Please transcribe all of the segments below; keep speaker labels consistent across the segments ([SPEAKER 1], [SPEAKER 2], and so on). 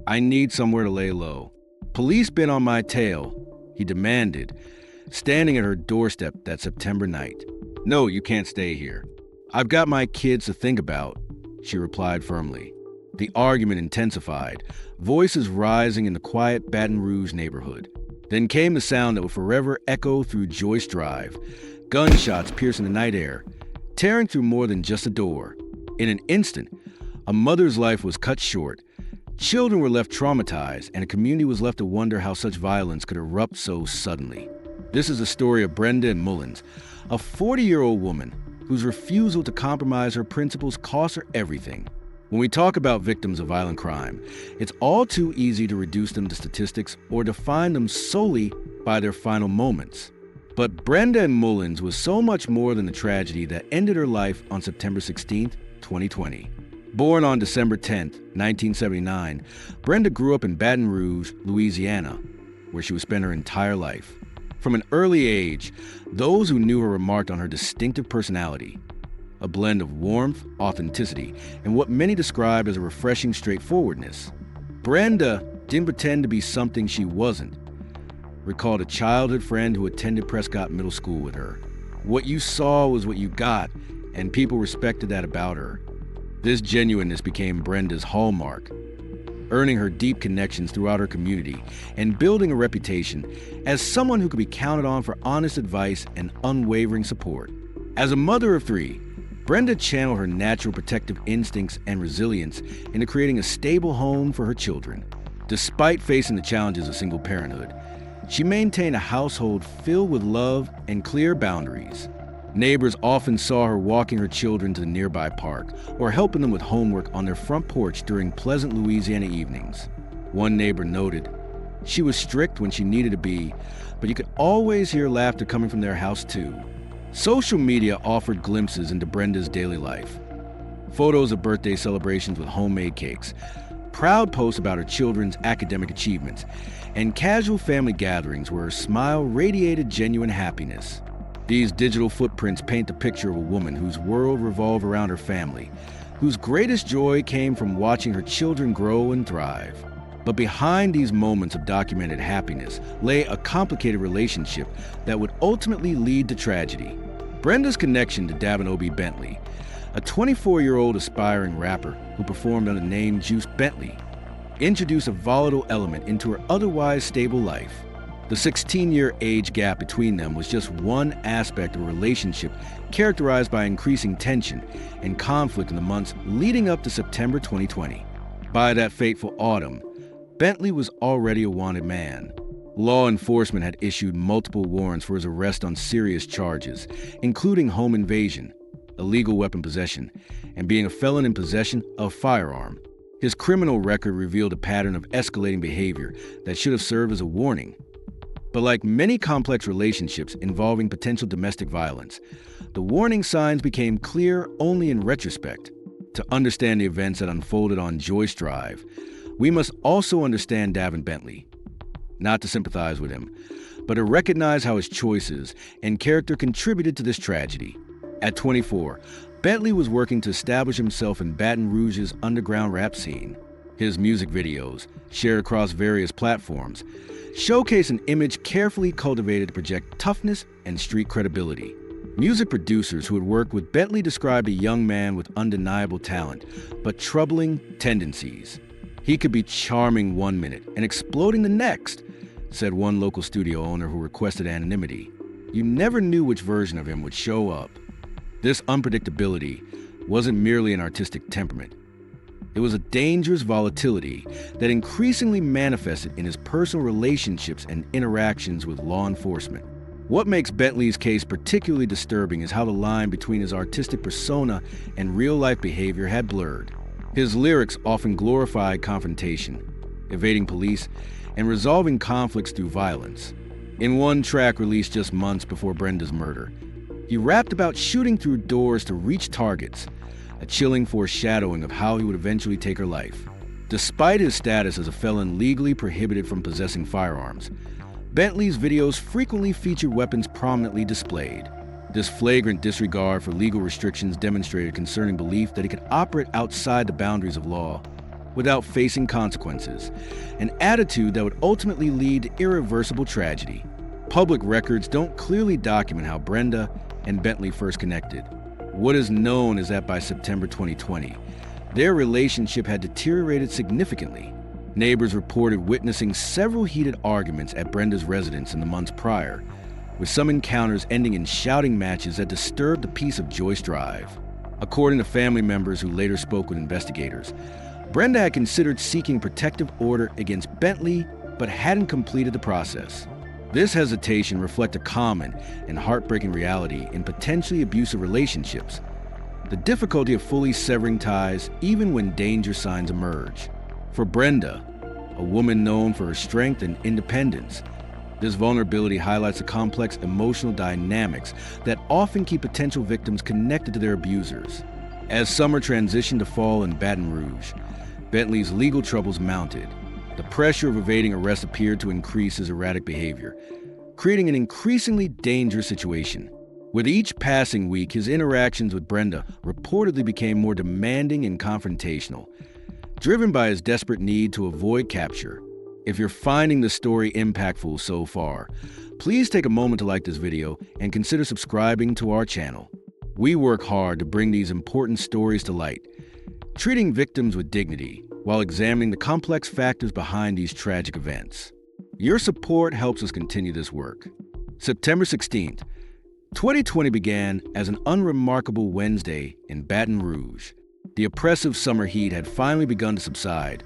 [SPEAKER 1] I need somewhere to lay low. Police been on my tail, he demanded, standing at her doorstep that September night. No, you can't stay here. I've got my kids to think about, she replied firmly. The argument intensified, voices rising in the quiet Baton Rouge neighborhood. Then came the sound that would forever echo through Joyce Drive, gunshots piercing the night air, tearing through more than just a door. In an instant, a mother's life was cut short. Children were left traumatized, and a community was left to wonder how such violence could erupt so suddenly. This is the story of Brenda Anne Mullins, a 40-year-old woman whose refusal to compromise her principles cost her everything. When we talk about victims of violent crime, it's all too easy to reduce them to statistics or define them solely by their final moments. But Brenda Anne Mullins was so much more than the tragedy that ended her life on September 16, 2020. Born on December 10, 1979, Brenda grew up in Baton Rouge, Louisiana, where she would spend her entire life. From an early age, those who knew her remarked on her distinctive personality, a blend of warmth, authenticity, and what many describe as a refreshing straightforwardness. Brenda didn't pretend to be something she wasn't. Recalled a childhood friend who attended Prescott Middle School with her. What you saw was what you got, and people respected that about her. This genuineness became Brenda's hallmark, earning her deep connections throughout her community and building a reputation as someone who could be counted on for honest advice and unwavering support. As a mother of three, Brenda channeled her natural protective instincts and resilience into creating a stable home for her children. Despite facing the challenges of single parenthood, she maintained a household filled with love and clear boundaries. Neighbors often saw her walking her children to the nearby park or helping them with homework on their front porch during pleasant Louisiana evenings. One neighbor noted, she was strict when she needed to be, but you could always hear laughter coming from their house too. Social media offered glimpses into Brenda's daily life. Photos of birthday celebrations with homemade cakes, proud posts about her children's academic achievements, and casual family gatherings where her smile radiated genuine happiness. These digital footprints paint the picture of a woman whose world revolved around her family, whose greatest joy came from watching her children grow and thrive. But behind these moments of documented happiness lay a complicated relationship that would ultimately lead to tragedy. Brenda's connection to Davant Bentley, a 24-year-old aspiring rapper who performed under the name Juice Bentley, introduced a volatile element into her otherwise stable life. The 16-year age gap between them was just one aspect of a relationship characterized by increasing tension and conflict in the months leading up to September 2020. By that fateful autumn, Bentley was already a wanted man. Law enforcement had issued multiple warrants for his arrest on serious charges, including home invasion, illegal weapon possession, and being a felon in possession of a firearm. His criminal record revealed a pattern of escalating behavior that should have served as a warning. But like many complex relationships involving potential domestic violence, the warning signs became clear only in retrospect. To understand the events that unfolded on Joyce Drive, we must also understand Davant Bentley. Not to sympathize with him, but to recognize how his choices and character contributed to this tragedy. At 24, Bentley was working to establish himself in Baton Rouge's underground rap scene. His music videos, shared across various platforms, showcase an image carefully cultivated to project toughness and street credibility. Music producers who had worked with Bentley described a young man with undeniable talent, but troubling tendencies. He could be charming one minute and exploding the next, said one local studio owner who requested anonymity. You never knew which version of him would show up. This unpredictability wasn't merely an artistic temperament. It was a dangerous volatility that increasingly manifested in his personal relationships and interactions with law enforcement. What makes Bentley's case particularly disturbing is how the line between his artistic persona and real-life behavior had blurred. His lyrics often glorified confrontation, evading police, and resolving conflicts through violence. In one track released just months before Brenda's murder, he rapped about shooting through doors to reach targets, a chilling foreshadowing of how he would eventually take her life. Despite his status as a felon legally prohibited from possessing firearms, Bentley's videos frequently featured weapons prominently displayed. This flagrant disregard for legal restrictions demonstrated concerning belief that he could operate outside the boundaries of law. without facing consequences, an attitude that would ultimately lead to irreversible tragedy. Public records don't clearly document how Brenda and Bentley first connected. What is known is that by September 2020, their relationship had deteriorated significantly. Neighbors reported witnessing several heated arguments at Brenda's residence in the months prior, with some encounters ending in shouting matches that disturbed the peace of Joyce Drive. According to family members who later spoke with investigators, Brenda had considered seeking protective order against Bentley, but hadn't completed the process. This hesitation reflects a common and heartbreaking reality in potentially abusive relationships: the difficulty of fully severing ties even when danger signs emerge. For Brenda, a woman known for her strength and independence, this vulnerability highlights the complex emotional dynamics that often keep potential victims connected to their abusers. As summer transitioned to fall in Baton Rouge, Bentley's legal troubles mounted. The pressure of evading arrest appeared to increase his erratic behavior, creating an increasingly dangerous situation. With each passing week, his interactions with Brenda reportedly became more demanding and confrontational, driven by his desperate need to avoid capture. If you're finding the story impactful so far, please take a moment to like this video and consider subscribing to our channel. We work hard to bring these important stories to light, treating victims with dignity while examining the complex factors behind these tragic events. Your support helps us continue this work. September 16th, 2020 began as an unremarkable Wednesday in Baton Rouge. The oppressive summer heat had finally begun to subside,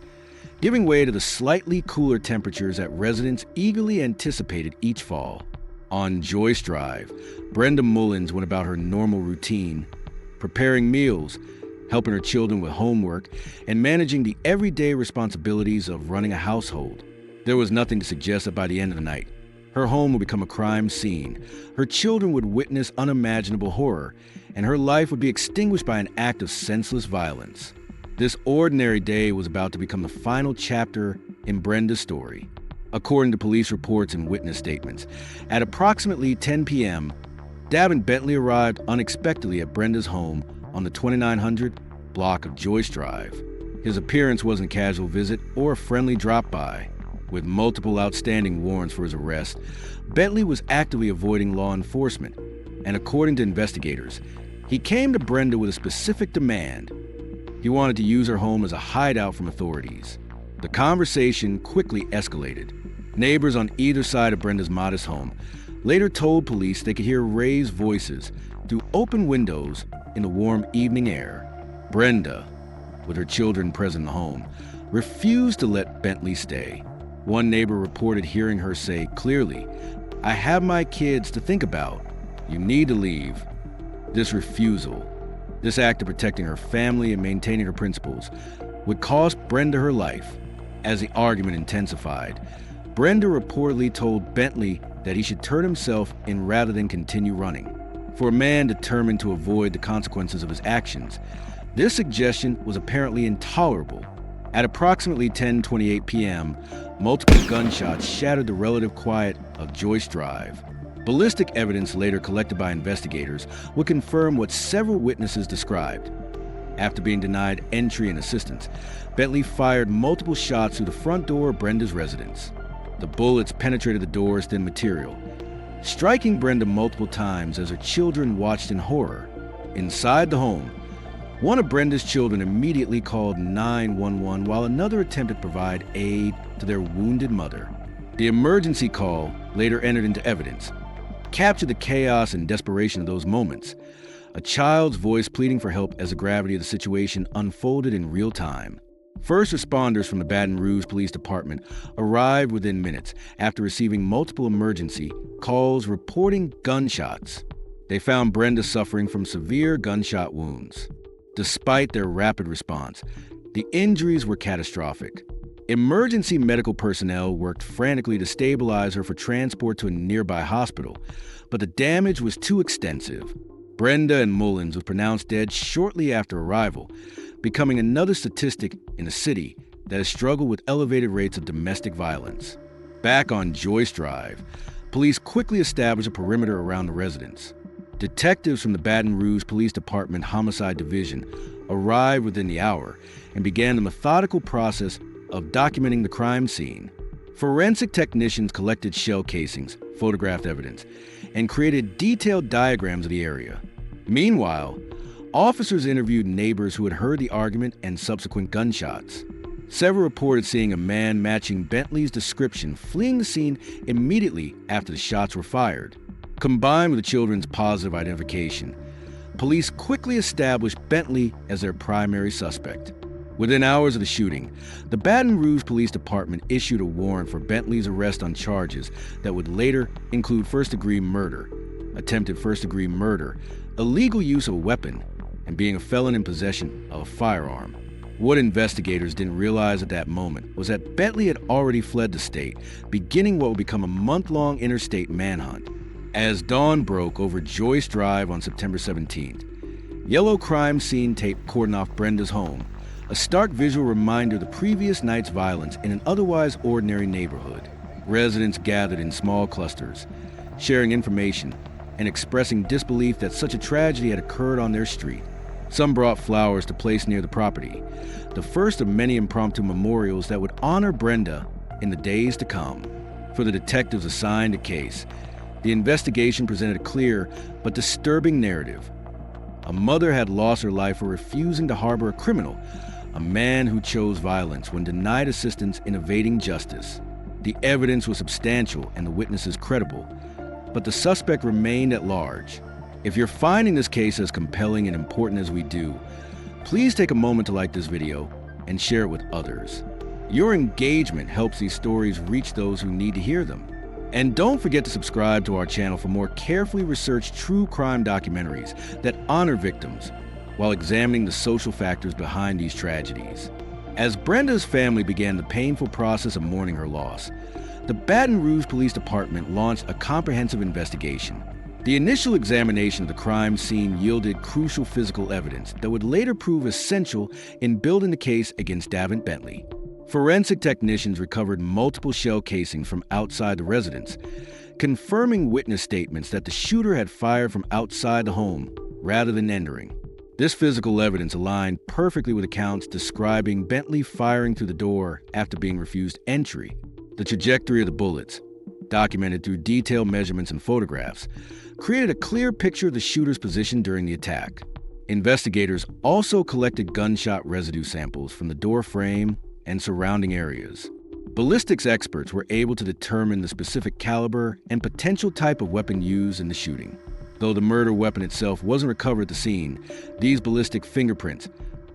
[SPEAKER 1] giving way to the slightly cooler temperatures that residents eagerly anticipated each fall. On Joyce Drive, Brenda Mullins went about her normal routine, preparing meals, helping her children with homework, and managing the everyday responsibilities of running a household. There was nothing to suggest that by the end of the night, her home would become a crime scene, her children would witness unimaginable horror, and her life would be extinguished by an act of senseless violence. This ordinary day was about to become the final chapter in Brenda's story. According to police reports and witness statements, at approximately 10 p.m., Davant Bentley arrived unexpectedly at Brenda's home on the 2900 block of Joyce Drive. His appearance wasn't a casual visit or a friendly drop-by. With multiple outstanding warrants for his arrest, Bentley was actively avoiding law enforcement, and according to investigators, he came to Brenda with a specific demand. He wanted to use her home as a hideout from authorities. The conversation quickly escalated. Neighbors on either side of Brenda's modest home later told police they could hear raised voices through open windows in the warm evening air. Brenda, with her children present in the home, refused to let Bentley stay. One neighbor reported hearing her say clearly, "I have my kids to think about. You need to leave." This refusal, this act of protecting her family and maintaining her principles, would cost Brenda her life. As the argument intensified, Brenda reportedly told Bentley that he should turn himself in rather than continue running. For a man determined to avoid the consequences of his actions, this suggestion was apparently intolerable. At approximately 10:28 p.m., multiple gunshots shattered the relative quiet of Joyce Drive. Ballistic evidence later collected by investigators would confirm what several witnesses described. After being denied entry and assistance, Bentley fired multiple shots through the front door of Brenda's residence. The bullets penetrated the door's thin material, striking Brenda multiple times as her children watched in horror. Inside the home, one of Brenda's children immediately called 911 while another attempted to provide aid to their wounded mother. The emergency call, later entered into evidence, captured the chaos and desperation of those moments. A child's voice pleading for help as the gravity of the situation unfolded in real time. First responders from the Baton Rouge Police Department arrived within minutes after receiving multiple emergency calls reporting gunshots. They found Brenda suffering from severe gunshot wounds. Despite their rapid response, the injuries were catastrophic. Emergency medical personnel worked frantically to stabilize her for transport to a nearby hospital, but the damage was too extensive. Brenda and Mullins was pronounced dead shortly after arrival, becoming another statistic in a city that has struggled with elevated rates of domestic violence. Back on Joyce Drive, police quickly established a perimeter around the residence. Detectives from the Baton Rouge Police Department Homicide Division arrived within the hour and began the methodical process of documenting the crime scene. Forensic technicians collected shell casings, photographed evidence, and created detailed diagrams of the area. Meanwhile, officers interviewed neighbors who had heard the argument and subsequent gunshots. Several reported seeing a man matching Bentley's description fleeing the scene immediately after the shots were fired. Combined with the children's positive identification, police quickly established Bentley as their primary suspect. Within hours of the shooting, the Baton Rouge Police Department issued a warrant for Bentley's arrest on charges that would later include first-degree murder, attempted first-degree murder, illegal use of a weapon, and being a felon in possession of a firearm. What investigators didn't realize at that moment was that Bentley had already fled the state, beginning what would become a month-long interstate manhunt. As dawn broke over Joyce Drive on September 17th, yellow crime scene tape cordoned off Brenda's home, a stark visual reminder of the previous night's violence in an otherwise ordinary neighborhood. Residents gathered in small clusters, sharing information and expressing disbelief that such a tragedy had occurred on their street. Some brought flowers to place near the property, the first of many impromptu memorials that would honor Brenda in the days to come. For the detectives assigned the case, the investigation presented a clear but disturbing narrative. A mother had lost her life for refusing to harbor a criminal, a man who chose violence when denied assistance in evading justice. The evidence was substantial and the witnesses credible, but the suspect remained at large. If you're finding this case as compelling and important as we do, please take a moment to like this video and share it with others. Your engagement helps these stories reach those who need to hear them. And don't forget to subscribe to our channel for more carefully researched true crime documentaries that honor victims while examining the social factors behind these tragedies. As Brenda's family began the painful process of mourning her loss, the Baton Rouge Police Department launched a comprehensive investigation. The initial examination of the crime scene yielded crucial physical evidence that would later prove essential in building the case against Davant Bentley. Forensic technicians recovered multiple shell casings from outside the residence, confirming witness statements that the shooter had fired from outside the home rather than entering. This physical evidence aligned perfectly with accounts describing Bentley firing through the door after being refused entry. The trajectory of the bullets, documented through detailed measurements and photographs, created a clear picture of the shooter's position during the attack. Investigators also collected gunshot residue samples from the door frame and surrounding areas. Ballistics experts were able to determine the specific caliber and potential type of weapon used in the shooting. Though the murder weapon itself wasn't recovered at the scene, these ballistic fingerprints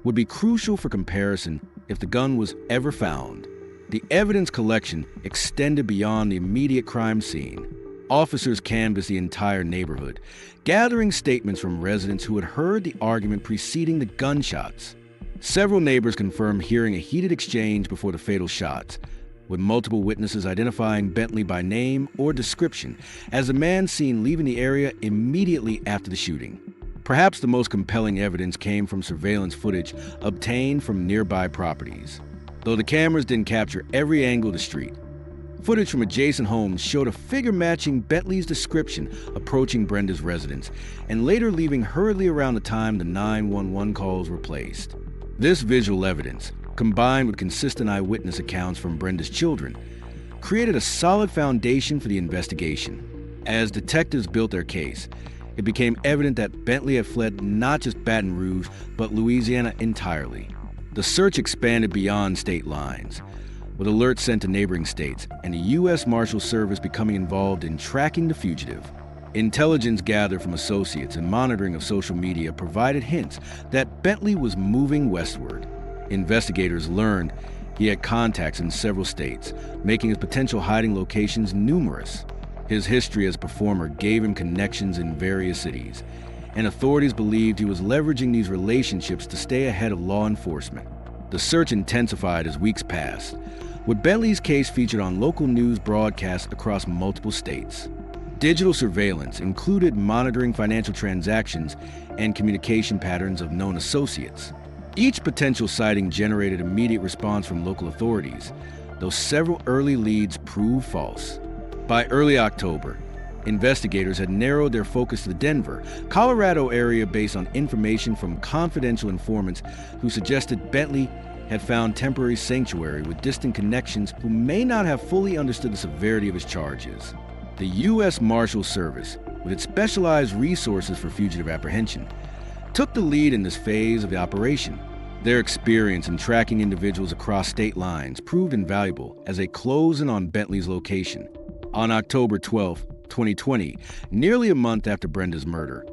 [SPEAKER 1] would be crucial for comparison if the gun was ever found. The evidence collection extended beyond the immediate crime scene. Officers canvassed the entire neighborhood, gathering statements from residents who had heard the argument preceding the gunshots. Several neighbors confirmed hearing a heated exchange before the fatal shots, with multiple witnesses identifying Bentley by name or description as the man seen leaving the area immediately after the shooting. Perhaps the most compelling evidence came from surveillance footage obtained from nearby properties. Though the cameras didn't capture every angle of the street, footage from adjacent homes showed a figure matching Bentley's description approaching Brenda's residence and later leaving hurriedly around the time the 911 calls were placed. This visual evidence, combined with consistent eyewitness accounts from Brenda's children, created a solid foundation for the investigation. As detectives built their case, it became evident that Bentley had fled not just Baton Rouge, but Louisiana entirely. The search expanded beyond state lines, with alerts sent to neighboring states and the U.S. Marshal Service becoming involved in tracking the fugitive. Intelligence gathered from associates and monitoring of social media provided hints that Bentley was moving westward. Investigators learned he had contacts in several states, making his potential hiding locations numerous. His history as a performer gave him connections in various cities, and authorities believed he was leveraging these relationships to stay ahead of law enforcement. The search intensified as weeks passed, with Bentley's case featured on local news broadcasts across multiple states. Digital surveillance included monitoring financial transactions and communication patterns of known associates. Each potential sighting generated immediate response from local authorities, though several early leads proved false. By early October, Investigators had narrowed their focus to the Denver, Colorado area based on information from confidential informants who suggested Bentley had found temporary sanctuary with distant connections who may not have fully understood the severity of his charges. The U.S. Marshals Service, with its specialized resources for fugitive apprehension, took the lead in this phase of the operation. Their experience in tracking individuals across state lines proved invaluable as they closed in on Bentley's location. On October 12, 2020, nearly a month after Brenda's murder,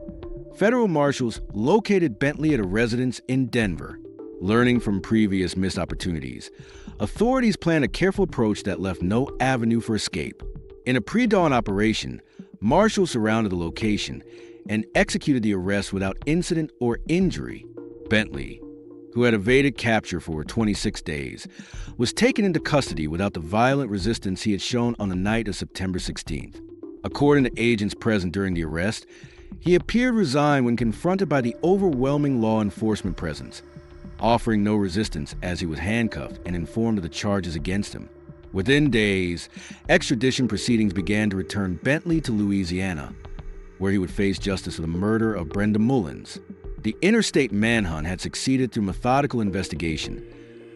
[SPEAKER 1] federal marshals located Bentley at a residence in Denver. Learning from previous missed opportunities, authorities planned a careful approach that left no avenue for escape. In a pre-dawn operation, marshals surrounded the location and executed the arrest without incident or injury. Bentley, who had evaded capture for 26 days, was taken into custody without the violent resistance he had shown on the night of September 16th. According to agents present during the arrest, he appeared resigned when confronted by the overwhelming law enforcement presence, offering no resistance as he was handcuffed and informed of the charges against him. Within days, extradition proceedings began to return Bentley to Louisiana, where he would face justice for the murder of Brenda Mullins. The interstate manhunt had succeeded through methodical investigation,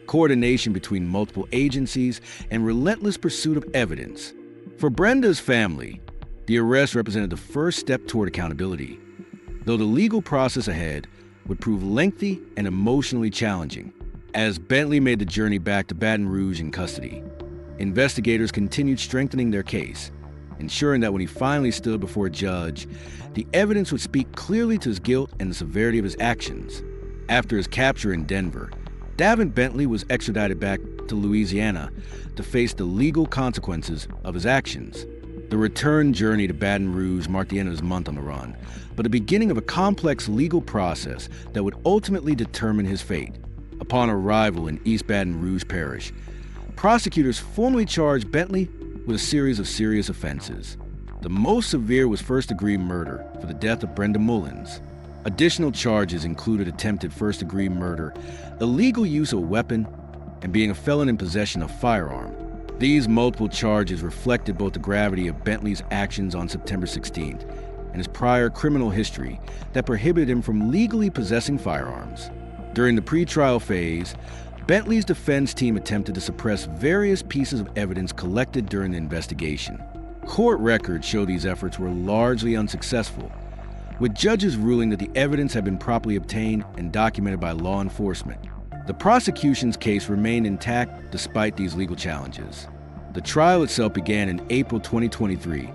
[SPEAKER 1] coordination between multiple agencies, and relentless pursuit of evidence. For Brenda's family, the arrest represented the first step toward accountability, though the legal process ahead would prove lengthy and emotionally challenging. As Bentley made the journey back to Baton Rouge in custody, investigators continued strengthening their case, ensuring that when he finally stood before a judge, the evidence would speak clearly to his guilt and the severity of his actions. After his capture in Denver, Davant Bentley was extradited back to Louisiana to face the legal consequences of his actions. The return journey to Baton Rouge marked the end of his month on the run, but the beginning of a complex legal process that would ultimately determine his fate. Upon arrival in East Baton Rouge Parish, prosecutors formally charged Bentley with a series of serious offenses. The most severe was first-degree murder for the death of Brenda Mullins. Additional charges included attempted first-degree murder, illegal use of a weapon, and being a felon in possession of a firearm. These multiple charges reflected both the gravity of Bentley's actions on September 16th and his prior criminal history that prohibited him from legally possessing firearms. During the pretrial phase, Bentley's defense team attempted to suppress various pieces of evidence collected during the investigation. Court records show these efforts were largely unsuccessful, with judges ruling that the evidence had been properly obtained and documented by law enforcement. The prosecution's case remained intact despite these legal challenges. The trial itself began in April 2023,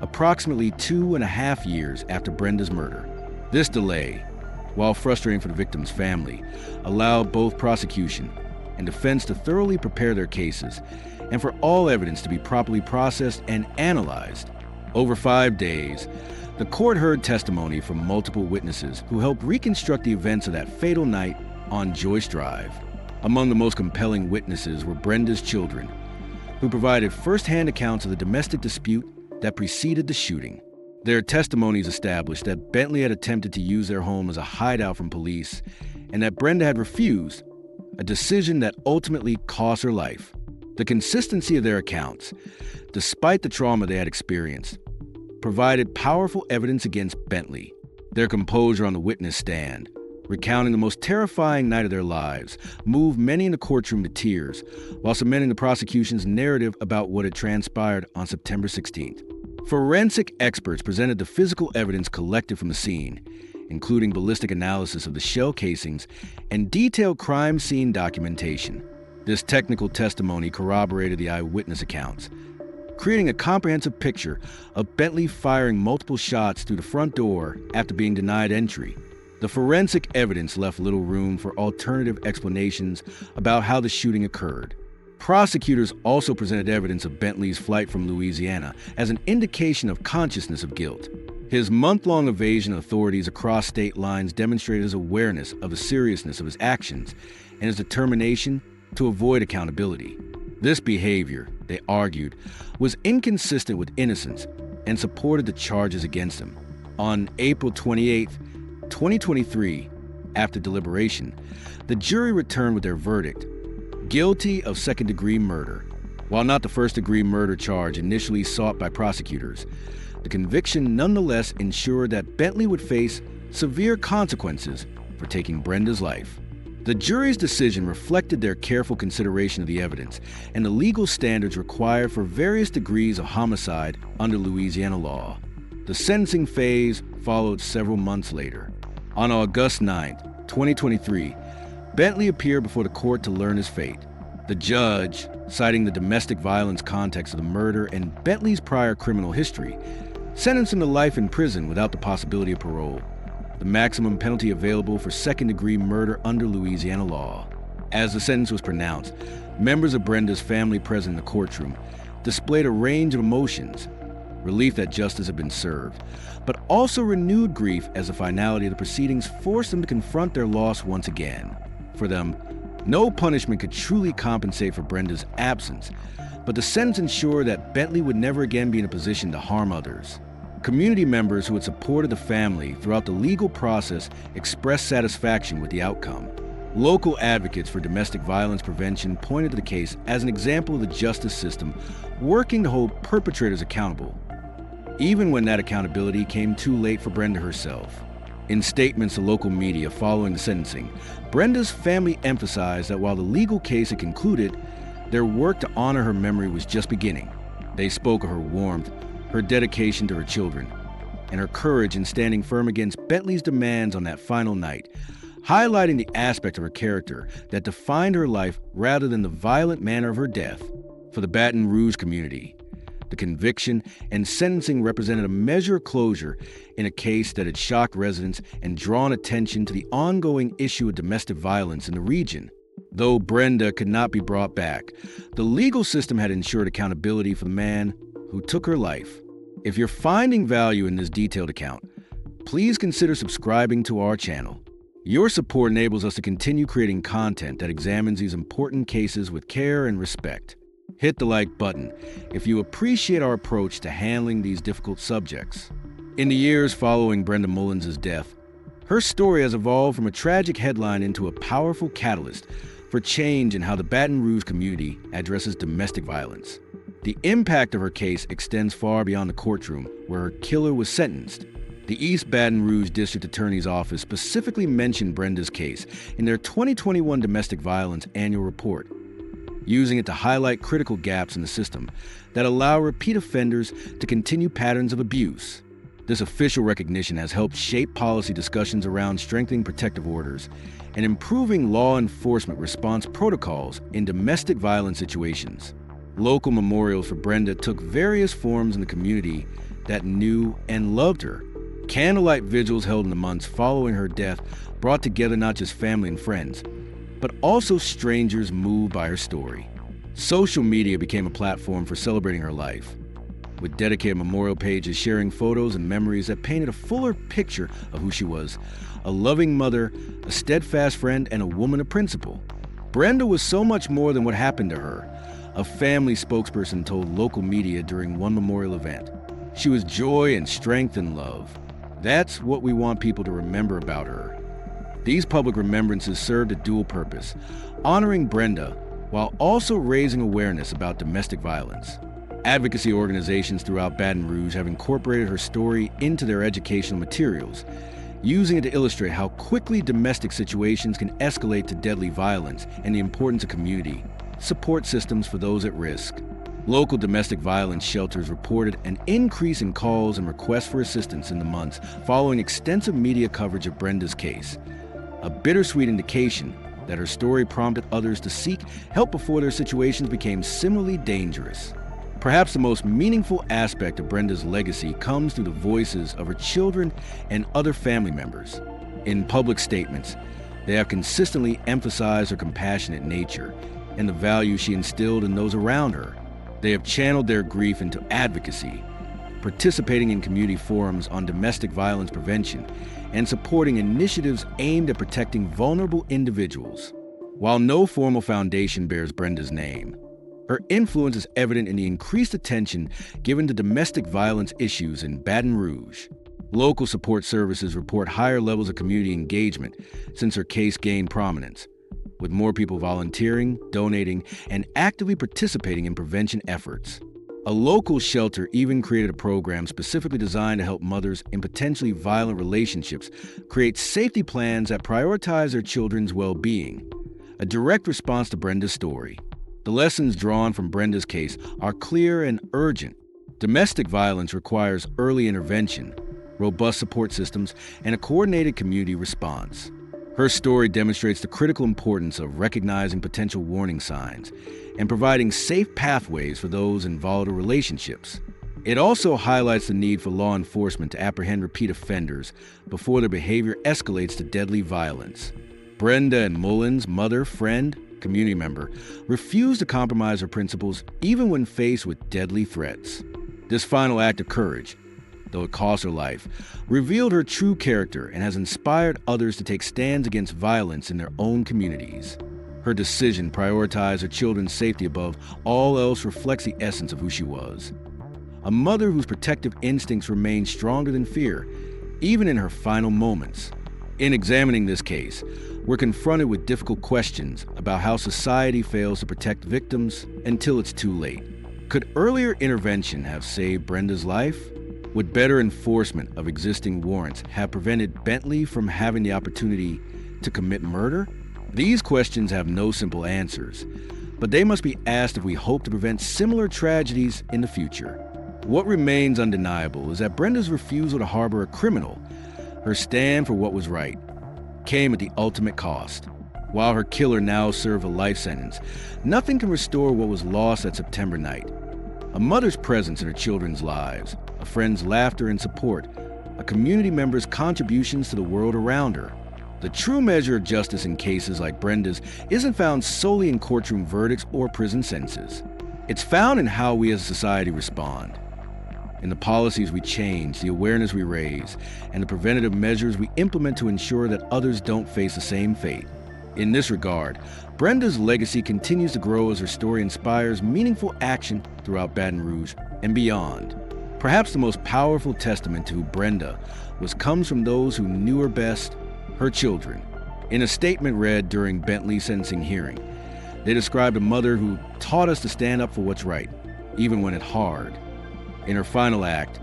[SPEAKER 1] approximately 2.5 years after Brenda's murder. This delay, while frustrating for the victim's family, allowed both prosecution and defense to thoroughly prepare their cases and for all evidence to be properly processed and analyzed. Over 5 days, the court heard testimony from multiple witnesses who helped reconstruct the events of that fatal night on Joyce Drive. Among the most compelling witnesses were Brenda's children, who provided first-hand accounts of the domestic dispute that preceded the shooting. Their testimonies established that Bentley had attempted to use their home as a hideout from police and that Brenda had refused, a decision that ultimately cost her life. The consistency of their accounts, despite the trauma they had experienced, provided powerful evidence against Bentley. Their composure on the witness stand, recounting the most terrifying night of their lives, moved many in the courtroom to tears while cementing the prosecution's narrative about what had transpired on September 16th. Forensic experts presented the physical evidence collected from the scene, including ballistic analysis of the shell casings and detailed crime scene documentation. This technical testimony corroborated the eyewitness accounts, creating a comprehensive picture of Bentley firing multiple shots through the front door after being denied entry. The forensic evidence left little room for alternative explanations about how the shooting occurred. Prosecutors also presented evidence of Bentley's flight from Louisiana as an indication of consciousness of guilt. His month-long evasion of authorities across state lines demonstrated his awareness of the seriousness of his actions and his determination to avoid accountability. This behavior, they argued, was inconsistent with innocence and supported the charges against him. On April 28, 2023, after deliberation, the jury returned with their verdict: guilty of second-degree murder. While not the first-degree murder charge initially sought by prosecutors, the conviction nonetheless ensured that Bentley would face severe consequences for taking Brenda's life. The jury's decision reflected their careful consideration of the evidence and the legal standards required for various degrees of homicide under Louisiana law. The sentencing phase followed several months later. On August 9, 2023, Bentley appeared before the court to learn his fate. The judge, citing the domestic violence context of the murder and Bentley's prior criminal history, sentenced him to life in prison without the possibility of parole, the maximum penalty available for second-degree murder under Louisiana law. As the sentence was pronounced, members of Brenda's family present in the courtroom displayed a range of emotions: relief that justice had been served, but also renewed grief as the finality of the proceedings forced them to confront their loss once again. For them, no punishment could truly compensate for Brenda's absence, but the sentence ensured that Bentley would never again be in a position to harm others. Community members who had supported the family throughout the legal process expressed satisfaction with the outcome. Local advocates for domestic violence prevention pointed to the case as an example of the justice system working to hold perpetrators accountable, even when that accountability came too late for Brenda herself. In statements to local media following the sentencing, Brenda's family emphasized that while the legal case had concluded, their work to honor her memory was just beginning. They spoke of her warmth, her dedication to her children, and her courage in standing firm against Bentley's demands on that final night, highlighting the aspect of her character that defined her life rather than the violent manner of her death. For the Baton Rouge community, the conviction and sentencing represented a measure of closure in a case that had shocked residents and drawn attention to the ongoing issue of domestic violence in the region. Though Brenda could not be brought back, the legal system had ensured accountability for the man who took her life. If you're finding value in this detailed account, please consider subscribing to our channel. Your support enables us to continue creating content that examines these important cases with care and respect. Hit the like button if you appreciate our approach to handling these difficult subjects. In the years following Brenda Mullins' death, her story has evolved from a tragic headline into a powerful catalyst for change in how the Baton Rouge community addresses domestic violence. The impact of her case extends far beyond the courtroom, where her killer was sentenced. The East Baton Rouge District Attorney's Office specifically mentioned Brenda's case in their 2021 Domestic Violence Annual Report, using it to highlight critical gaps in the system that allow repeat offenders to continue patterns of abuse. This official recognition has helped shape policy discussions around strengthening protective orders and improving law enforcement response protocols in domestic violence situations. Local memorials for Brenda took various forms in the community that knew and loved her. Candlelight vigils held in the months following her death brought together not just family and friends, but also strangers moved by her story. Social media became a platform for celebrating her life, with dedicated memorial pages sharing photos and memories that painted a fuller picture of who she was: a loving mother, a steadfast friend, and a woman of principle. Brenda was so much more than what happened to her, a family spokesperson told local media during one memorial event. She was joy and strength and love. That's what we want people to remember about her. These public remembrances served a dual purpose, honoring Brenda while also raising awareness about domestic violence. Advocacy organizations throughout Baton Rouge have incorporated her story into their educational materials, using it to illustrate how quickly domestic situations can escalate to deadly violence and the importance of community support systems for those at risk. Local domestic violence shelters reported an increase in calls and requests for assistance in the months following extensive media coverage of Brenda's case, a bittersweet indication that her story prompted others to seek help before their situations became similarly dangerous. Perhaps the most meaningful aspect of Brenda's legacy comes through the voices of her children and other family members. In public statements, they have consistently emphasized her compassionate nature and the value she instilled in those around her. They have channeled their grief into advocacy, participating in community forums on domestic violence prevention, and supporting initiatives aimed at protecting vulnerable individuals. While no formal foundation bears Brenda's name, her influence is evident in the increased attention given to domestic violence issues in Baton Rouge. Local support services report higher levels of community engagement since her case gained prominence, with more people volunteering, donating, and actively participating in prevention efforts. A local shelter even created a program specifically designed to help mothers in potentially violent relationships create safety plans that prioritize their children's well-being. A direct response to Brenda's story. The lessons drawn from Brenda's case are clear and urgent. Domestic violence requires early intervention, robust support systems, and a coordinated community response. Her story demonstrates the critical importance of recognizing potential warning signs and providing safe pathways for those in volatile relationships. It also highlights the need for law enforcement to apprehend repeat offenders before their behavior escalates to deadly violence. Brenda Anne Mullins, mother, friend, community member, refused to compromise her principles even when faced with deadly threats. This final act of courage, though it cost her life, revealed her true character and has inspired others to take stands against violence in their own communities. Her decision to prioritize her children's safety above all else reflects the essence of who she was. A mother whose protective instincts remained stronger than fear, even in her final moments. In examining this case, we're confronted with difficult questions about how society fails to protect victims until it's too late. Could earlier intervention have saved Brenda's life? Would better enforcement of existing warrants have prevented Bentley from having the opportunity to commit murder? These questions have no simple answers, but they must be asked if we hope to prevent similar tragedies in the future. What remains undeniable is that Brenda's refusal to harbor a criminal, her stand for what was right, came at the ultimate cost. While her killer now served a life sentence, nothing can restore what was lost that September night. A mother's presence in her children's lives, a friend's laughter and support, a community member's contributions to the world around her. The true measure of justice in cases like Brenda's isn't found solely in courtroom verdicts or prison sentences. It's found in how we as a society respond, in the policies we change, the awareness we raise, and the preventative measures we implement to ensure that others don't face the same fate. In this regard, Brenda's legacy continues to grow as her story inspires meaningful action throughout Baton Rouge and beyond. Perhaps the most powerful testament to who Brenda was comes from those who knew her best, her children. In a statement read during Bentley's sentencing hearing, they described a mother who taught us to stand up for what's right, even when it's hard. In her final act,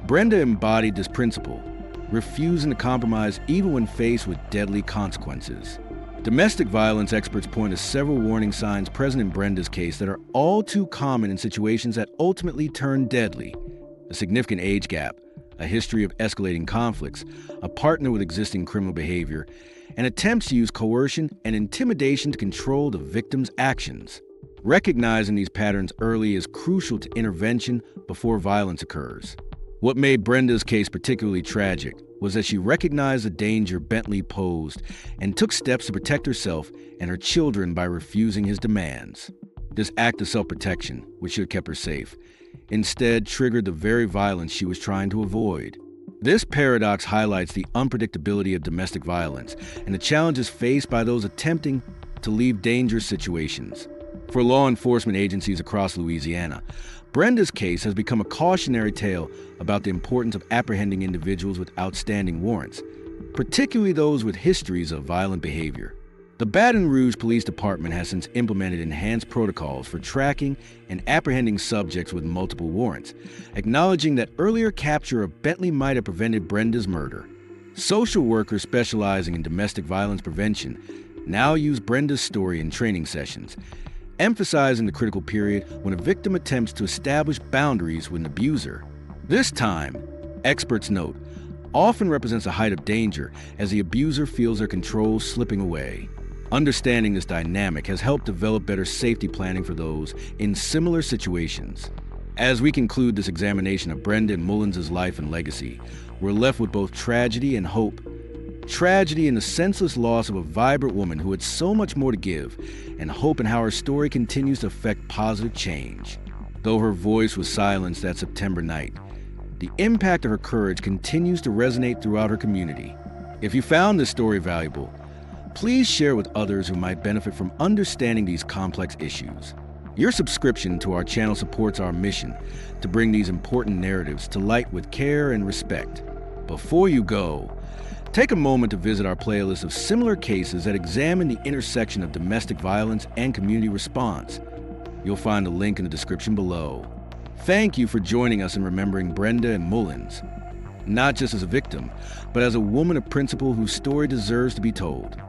[SPEAKER 1] Brenda embodied this principle, refusing to compromise even when faced with deadly consequences. Domestic violence experts point to several warning signs present in Brenda's case that are all too common in situations that ultimately turn deadly. A significant age gap, a history of escalating conflicts, a partner with existing criminal behavior, and attempts to use coercion and intimidation to control the victim's actions. Recognizing these patterns early is crucial to intervention before violence occurs. What made Brenda's case particularly tragic was that she recognized the danger Bentley posed and took steps to protect herself and her children by refusing his demands. This act of self-protection, which should have kept her safe, instead triggered the very violence she was trying to avoid. This paradox highlights the unpredictability of domestic violence and the challenges faced by those attempting to leave dangerous situations. For law enforcement agencies across Louisiana, Brenda's case has become a cautionary tale about the importance of apprehending individuals with outstanding warrants, particularly those with histories of violent behavior. The Baton Rouge Police Department has since implemented enhanced protocols for tracking and apprehending subjects with multiple warrants, acknowledging that earlier capture of Bentley might have prevented Brenda's murder. Social workers specializing in domestic violence prevention now use Brenda's story in training sessions, emphasizing the critical period when a victim attempts to establish boundaries with an abuser. This time, experts note, often represents a height of danger as the abuser feels their control slipping away. Understanding this dynamic has helped develop better safety planning for those in similar situations. As we conclude this examination of Brenda Anne Mullins' life and legacy, we're left with both tragedy and hope. Tragedy in the senseless loss of a vibrant woman who had so much more to give, and hope in how her story continues to affect positive change. Though her voice was silenced that September night, the impact of her courage continues to resonate throughout her community. If you found this story valuable, please share with others who might benefit from understanding these complex issues. Your subscription to our channel supports our mission to bring these important narratives to light with care and respect. Before you go, Take a moment to visit our playlist of similar cases that examine the intersection of domestic violence and community response. You'll find a link in the description below. Thank you for joining us in remembering Brenda Anne Mullins, not just as a victim, but as a woman of principle whose story deserves to be told.